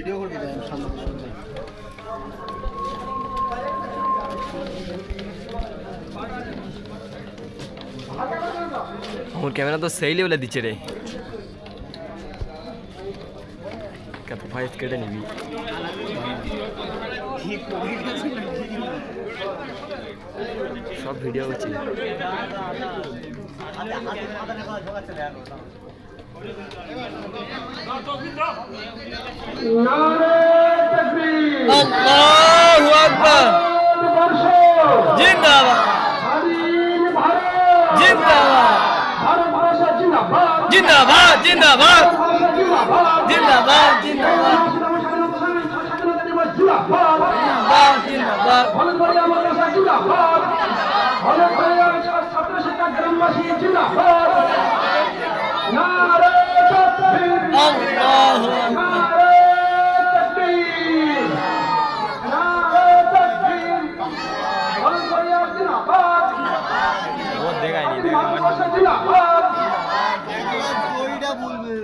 video করবি সামনে আমার ক্যামেরা তো সেই লেভেলে দিচ্ছে রে কত ফাইট কেটে নিবি সব ভিডিও হচ্ছে আল্লাহু আকবার জিন্দাবাদ জিন্দাবাদ জিন্দাবাদ জিন্দাবাদ জিন্দাবাদ জিন্দাবাদ বলবে